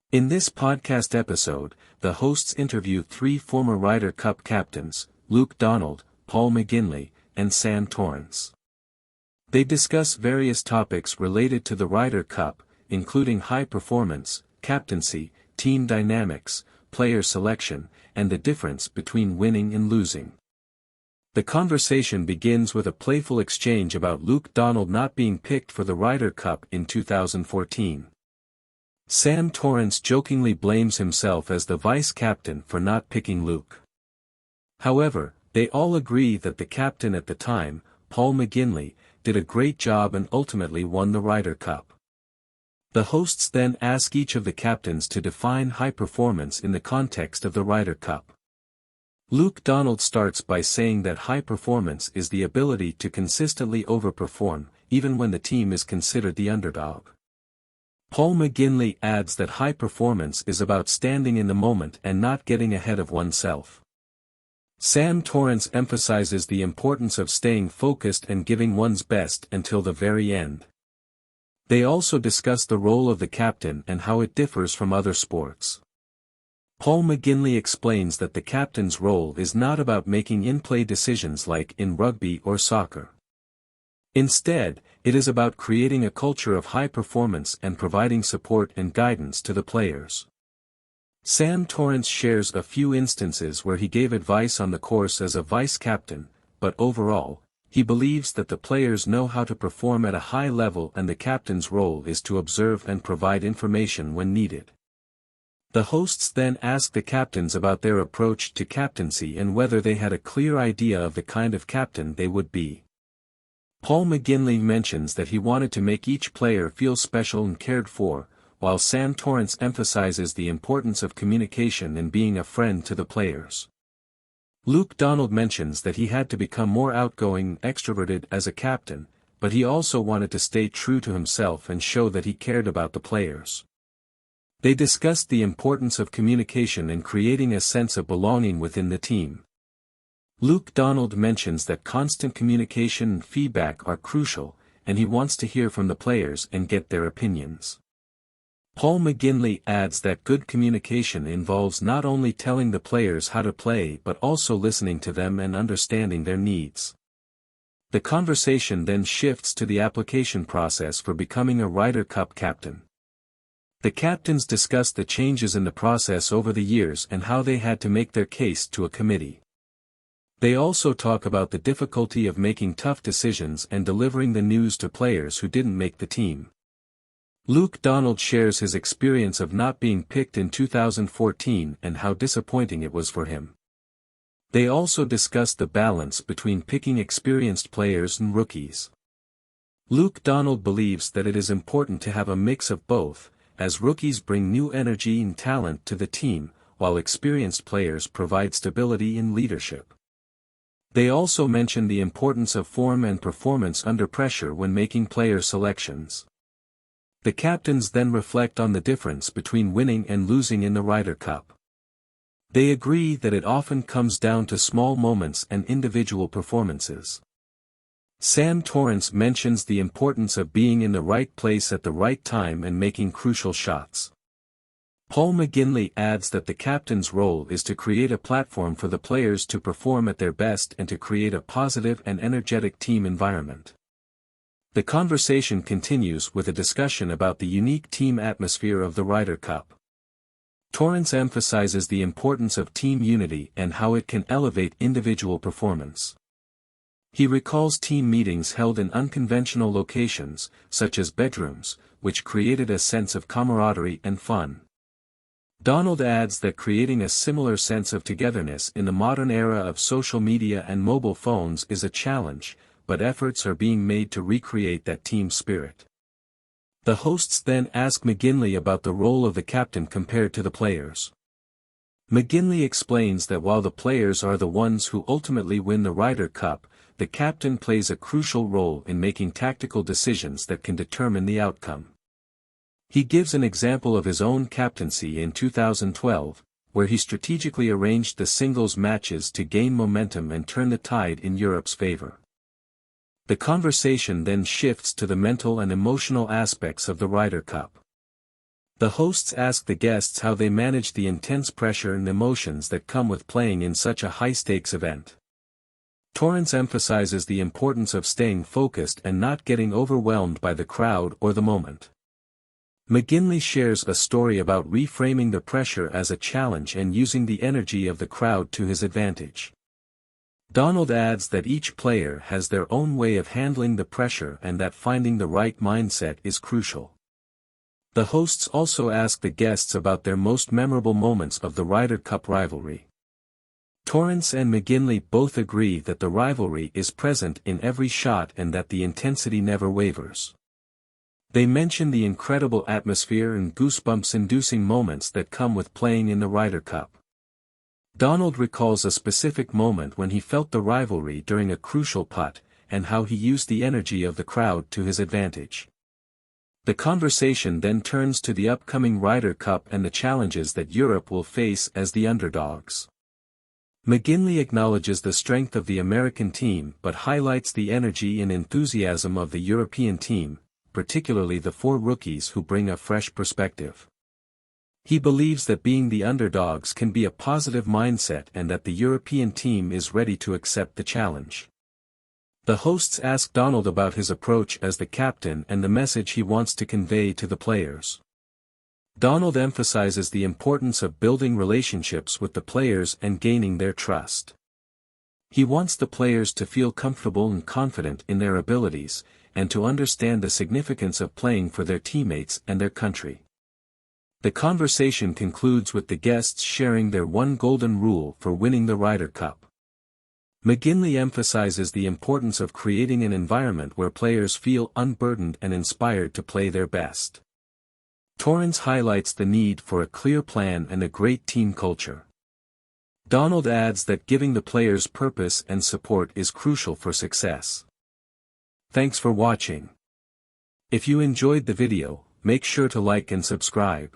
In this podcast episode, the hosts interview three former Ryder Cup captains, Luke Donald, Paul McGinley, and Sam Torrance. They discuss various topics related to the Ryder Cup, including high performance, captaincy, team dynamics, player selection, and the difference between winning and losing. The conversation begins with a playful exchange about Luke Donald not being picked for the Ryder Cup in 2014. Sam Torrance jokingly blames himself as the vice-captain for not picking Luke. However, they all agree that the captain at the time, Paul McGinley, did a great job and ultimately won the Ryder Cup. The hosts then ask each of the captains to define high performance in the context of the Ryder Cup. Luke Donald starts by saying that high performance is the ability to consistently overperform, even when the team is considered the underdog. Paul McGinley adds that high performance is about standing in the moment and not getting ahead of oneself. Sam Torrance emphasizes the importance of staying focused and giving one's best until the very end. They also discuss the role of the captain and how it differs from other sports. Paul McGinley explains that the captain's role is not about making in-play decisions like in rugby or soccer. Instead, it is about creating a culture of high performance and providing support and guidance to the players. Sam Torrance shares a few instances where he gave advice on the course as a vice-captain, but overall, he believes that the players know how to perform at a high level and the captain's role is to observe and provide information when needed. The hosts then ask the captains about their approach to captaincy and whether they had a clear idea of the kind of captain they would be. Paul McGinley mentions that he wanted to make each player feel special and cared for, while Sam Torrance emphasizes the importance of communication and being a friend to the players. Luke Donald mentions that he had to become more outgoing and extroverted as a captain, but he also wanted to stay true to himself and show that he cared about the players. They discussed the importance of communication and creating a sense of belonging within the team. Luke Donald mentions that constant communication and feedback are crucial, and he wants to hear from the players and get their opinions. Paul McGinley adds that good communication involves not only telling the players how to play but also listening to them and understanding their needs. The conversation then shifts to the application process for becoming a Ryder Cup captain. The captains discuss the changes in the process over the years and how they had to make their case to a committee. They also talk about the difficulty of making tough decisions and delivering the news to players who didn't make the team. Luke Donald shares his experience of not being picked in 2014 and how disappointing it was for him. They also discuss the balance between picking experienced players and rookies. Luke Donald believes that it is important to have a mix of both, as rookies bring new energy and talent to the team, while experienced players provide stability and leadership. They also mention the importance of form and performance under pressure when making player selections. The captains then reflect on the difference between winning and losing in the Ryder Cup. They agree that it often comes down to small moments and individual performances. Sam Torrance mentions the importance of being in the right place at the right time and making crucial shots. Paul McGinley adds that the captain's role is to create a platform for the players to perform at their best and to create a positive and energetic team environment. The conversation continues with a discussion about the unique team atmosphere of the Ryder Cup. Torrance emphasizes the importance of team unity and how it can elevate individual performance. He recalls team meetings held in unconventional locations, such as bedrooms, which created a sense of camaraderie and fun. Donald adds that creating a similar sense of togetherness in the modern era of social media and mobile phones is a challenge, but efforts are being made to recreate that team spirit. The hosts then ask McGinley about the role of the captain compared to the players. McGinley explains that while the players are the ones who ultimately win the Ryder Cup, the captain plays a crucial role in making tactical decisions that can determine the outcome. He gives an example of his own captaincy in 2012, where he strategically arranged the singles matches to gain momentum and turn the tide in Europe's favor. The conversation then shifts to the mental and emotional aspects of the Ryder Cup. The hosts ask the guests how they manage the intense pressure and emotions that come with playing in such a high-stakes event. Torrance emphasizes the importance of staying focused and not getting overwhelmed by the crowd or the moment. McGinley shares a story about reframing the pressure as a challenge and using the energy of the crowd to his advantage. Donald adds that each player has their own way of handling the pressure and that finding the right mindset is crucial. The hosts also ask the guests about their most memorable moments of the Ryder Cup rivalry. Torrance and McGinley both agree that the rivalry is present in every shot and that the intensity never wavers. They mention the incredible atmosphere and goosebumps-inducing moments that come with playing in the Ryder Cup. Donald recalls a specific moment when he felt the rivalry during a crucial putt, and how he used the energy of the crowd to his advantage. The conversation then turns to the upcoming Ryder Cup and the challenges that Europe will face as the underdogs. McGinley acknowledges the strength of the American team but highlights the energy and enthusiasm of the European team, particularly the 4 rookies who bring a fresh perspective. He believes that being the underdogs can be a positive mindset and that the European team is ready to accept the challenge. The hosts ask Donald about his approach as the captain and the message he wants to convey to the players. Donald emphasizes the importance of building relationships with the players and gaining their trust. He wants the players to feel comfortable and confident in their abilities, and to understand the significance of playing for their teammates and their country. The conversation concludes with the guests sharing their one golden rule for winning the Ryder Cup. McGinley emphasizes the importance of creating an environment where players feel unburdened and inspired to play their best. Torrance highlights the need for a clear plan and a great team culture. Donald adds that giving the players purpose and support is crucial for success. Thanks for watching. If you enjoyed the video, make sure to like and subscribe.